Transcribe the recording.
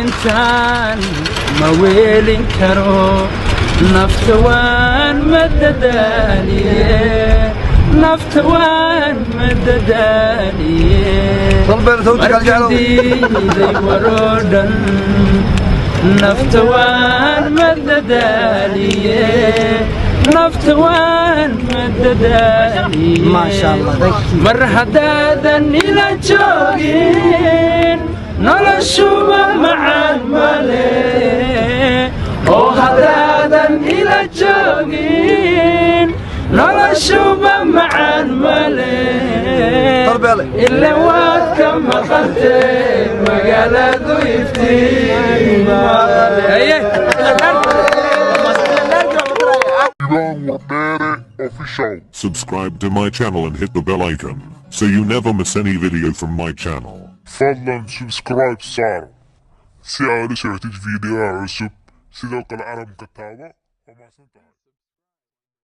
intaan ma weelin karo nafta waan madadaaliye nafta waan madadaaliye markadiiday warodhan nafta waan madadaaliye nafta waan madadaaliye mar haddaadan ila joogin noloshuba macaan male oo haddaadan ila joogin noloshuba macaan male ila waad ka maqantee magaaladu iftiin Subscribe to my channel and hit the bell icon so you never miss any video from my channel. فضلا سبسكرايب صار si aad u socotid fiidiyoha cusub sidoo kale carabka taabo